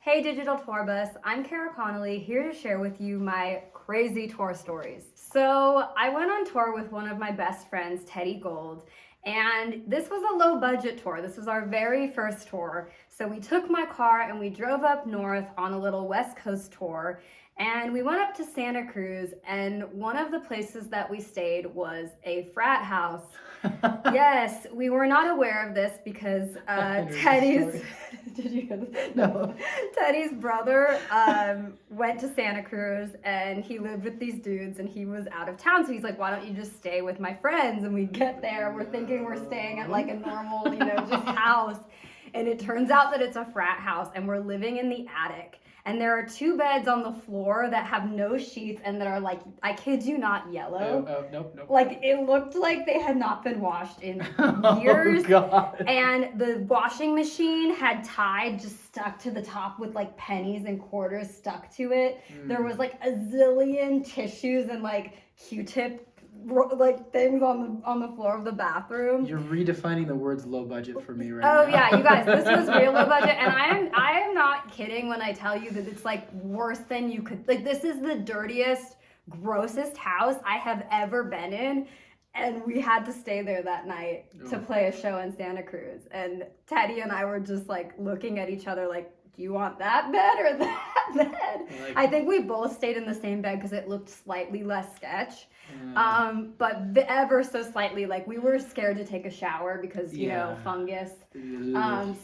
Hey Digital Tour Bus, I'm Kara Connolly, here to share with you my crazy tour stories. So I went on tour with one of my best friends, Teddy Gold, and this was a low budget tour. This was our very first tour. So we took my car and we drove up north on a little West Coast tour, and we went up to Santa Cruz, and one of the places that we stayed was a frat house. Yes, we were not aware of this because Teddy's did you hear this? No. Teddy's brother went to Santa Cruz and he lived with these dudes and he was out of town, so he's like, why don't you just stay with my friends? And we get there, we're thinking we're staying at like a normal, just house, and it turns out that it's a frat house and we're living in the attic. And there are two beds on the floor that have no sheets and that are like, I kid you not, yellow. Nope. Like, it looked like they had not been washed in years. Oh, God. And the washing machine had tied just stuck to the top with like pennies and quarters stuck to it. There was like a zillion tissues and like Q-tip like things on the floor of the bathroom. You're redefining the words low budget for me right now. now. Yeah, you guys, this was real low budget, and I am not kidding when I tell you that it's like worse than you could. Like, this is the dirtiest, grossest house I have ever been in, and we had to stay there that night to play a show in Santa Cruz. And Teddy and I were just like looking at each other like, do you want that bed or that bed? I think we both stayed in the same bed because it looked slightly less sketch. But ever so slightly, like we were scared to take a shower because, fungus.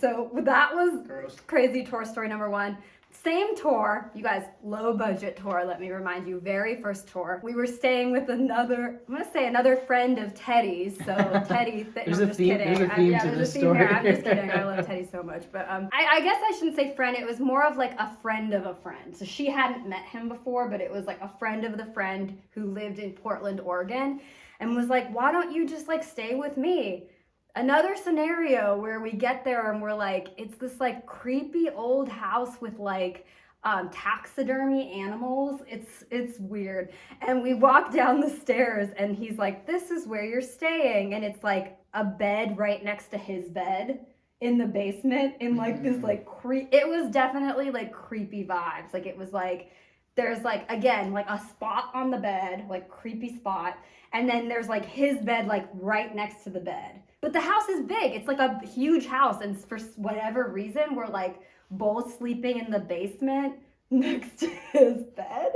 So that was gross. Crazy tour story number one. Same tour, you guys, low budget tour, let me remind you, very first tour. We were staying with another friend of Teddy's. So Teddy, I'm just kidding. There's a theme to this story. Here. I'm just kidding. I love Teddy so much. But I guess I shouldn't say friend. It was more of like a friend of a friend. So she hadn't met him before, but it was like a friend of the friend who lived in Portland, Oregon, and was like, why don't you just like stay with me? Another scenario where we get there and we're like, it's this like creepy old house with like taxidermy animals. It's weird. And we walk down the stairs and he's like, this is where you're staying. And it's like a bed right next to his bed in the basement in like this like it was definitely like creepy vibes. Like it was like, there's like, again, like a spot on the bed, like creepy spot. And then there's like his bed like right next to the bed. But the house is big. It's like a huge house. And for whatever reason, we're like both sleeping in the basement next to his bed.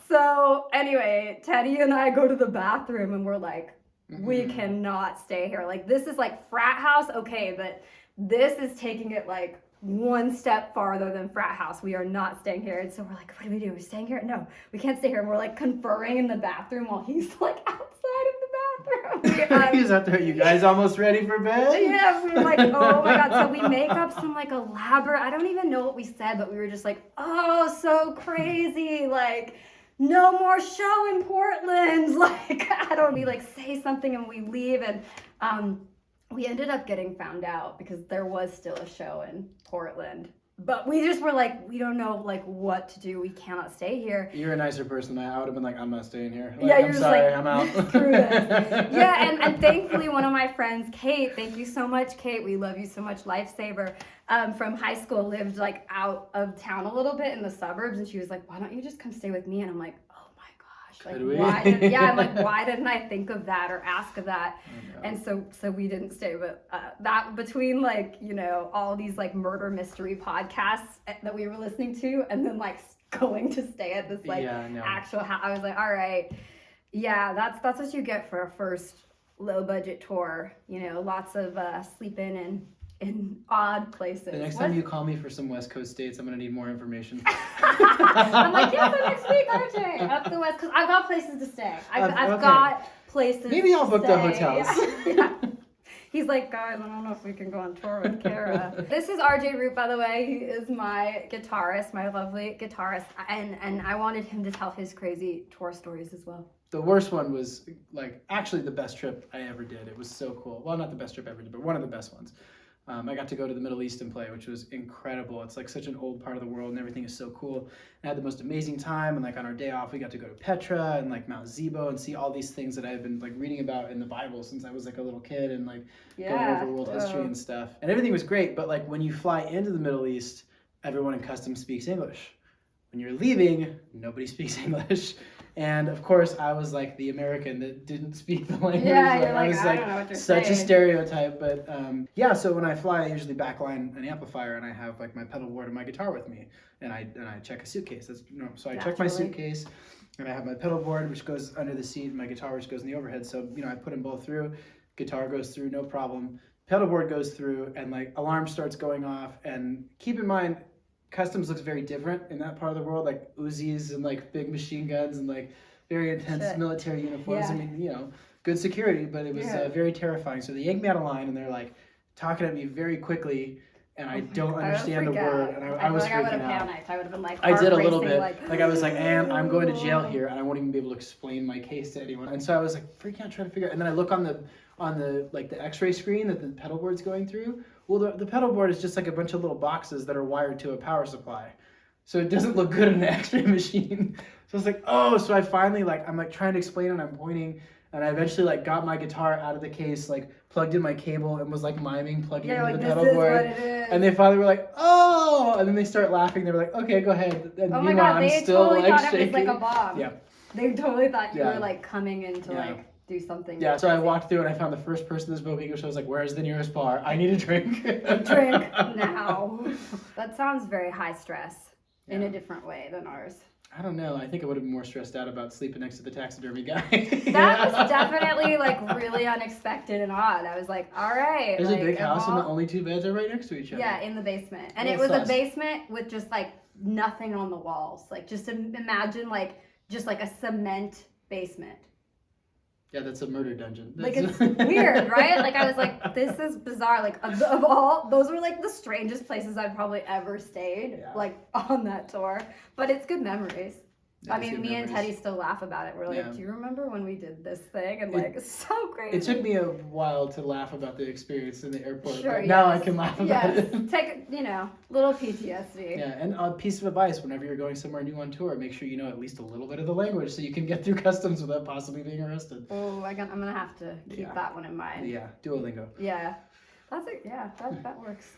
So anyway, Teddy and I go to the bathroom and we're like, we cannot stay here. Like, this is like frat house. Okay, but this is taking it like one step farther than frat house. We are not staying here. And so we're like, what do we do? Are we staying here? No, we can't stay here. And we're like conferring in the bathroom while he's like outside of the bathroom. He's out there, you guys almost ready for bed? Yeah, we were like, oh my God. So we make up some like elaborate, I don't even know what we said, but we were just like, oh, so crazy. Like, no more show in Portland. Like, we like say something and we leave. And we ended up getting found out because there was still a show in Portland. But we just were like, we don't know like what to do. We cannot stay here. You're a nicer person than I would have been like, I'm not staying here. Like, yeah, you're I'm just sorry, like, I'm out. Screw this. Yeah, and thankfully one of my friends, Kate, thank you so much, Kate. We love you so much, lifesaver. From high school, lived like out of town a little bit in the suburbs, and she was like, why don't you just come stay with me? And I'm like, like, I'm like, why didn't I think of that or ask of that? Oh, no. And so we didn't stay. But that between like, all these like murder mystery podcasts that we were listening to, and then like going to stay at this like actual house, I was like, all right, yeah, that's what you get for a first low budget tour. Lots of sleeping in odd places. The next time you call me for some West Coast dates, I'm going to need more information. I'm like, yeah, so next week, RJ, up the West Coast. I've got places to stay. I've got places Maybe I'll book stay. the hotels. Yeah. He's like, guys, I don't know if we can go on tour with Kara. This is RJ Root, by the way. He is my guitarist, my lovely guitarist. And I wanted him to tell his crazy tour stories as well. The worst one was like actually the best trip I ever did. It was so cool. Well, not the best trip I ever did, but one of the best ones. I got to go to the Middle East and play, which was incredible. It's like such an old part of the world and everything is so cool. I had the most amazing time, and like on our day off, we got to go to Petra and like Mount Zebo and see all these things that I've been like reading about in the Bible since I was like a little kid, and like going over world history and stuff. And everything was great, but like when you fly into the Middle East, everyone in customs speaks English. When you're leaving, nobody speaks English. And of course, I was like the American that didn't speak the language. Yeah, you're I like, was I don't know what you're such a saying. stereotype. But yeah, so when I fly, I usually backline an amplifier, and I have like my pedal board and my guitar with me, and I check a suitcase. So I check my Naturally. suitcase, and I have my pedal board, which goes under the seat, and my guitar, which goes in the overhead. So I put them both through. Guitar goes through, no problem. Pedal board goes through, and like alarm starts going off. And keep in mind, customs looks very different in that part of the world, like Uzis and like big machine guns and like very intense Shit. military uniforms. Yeah. I mean, good security, but it was very terrifying. So they yanked me out of line, and they're like talking at me very quickly, and I don't understand the word, and I was feel like I would freaking have out. panicked. I would have been like, I did a little heart bit. racing, Like I was like, and I'm going to jail here, and I won't even be able to explain my case to anyone. And so I was like freaking out, trying to figure out. And then I look on the like the X-ray screen that the pedal board's going through. Well, the pedal board is just like a bunch of little boxes that are wired to a power supply, so it doesn't look good in an X-ray machine. So I was like, oh, so I finally I'm like trying to explain it, and I'm pointing, and I eventually like got my guitar out of the case, like plugged in my cable, and was like miming plugging into the pedal board. And they finally were like, oh, and then they start laughing. They were like, okay, go ahead. And oh my god, I'm they still totally like thought shaking. it was like a bomb. Yeah. They totally thought you Yeah. were like coming in to Yeah. like do something. Yeah, so I walked through and I found the first person that spoke English. I was like, where's the nearest bar? I need a drink. Drink now. That sounds very high stress in Yeah. a different way than ours. I don't know. I think I would have been more stressed out about sleeping next to the taxidermy guy. That was definitely like really unexpected and odd. I was like, all right. There's like, a big of house and the all- only two beds are right next to each other. Yeah, in the basement. And Yeah, it was a sus. basement with just like nothing on the walls. Like just imagine like just like a cement basement. Yeah, that's a murder dungeon. Like That's- it's weird, right? Like I was like, this is bizarre. Like of all, those were like the strangest places I've probably ever stayed, Yeah. like on that tour. But it's good memories. Yeah, I it's mean, good me and memories. Teddy still laugh about it. We're like, Yeah. do you remember when we did this thing? And It- like, it's so crazy. It took me a while to laugh about the experience in the airport, Sure, but now I yes. can laugh about Yes, it. take little PTSD. Yeah, and a piece of advice: whenever you're going somewhere new on tour, make sure you know at least a little bit of the language so you can get through customs without possibly being arrested. Oh, I'm gonna have to keep Yeah. that one in mind. Yeah, Duolingo. Yeah. That's it. Yeah, that works.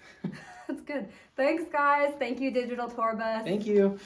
That's good. Thanks, guys. Thank you, Digital Tour Bus. Thank you.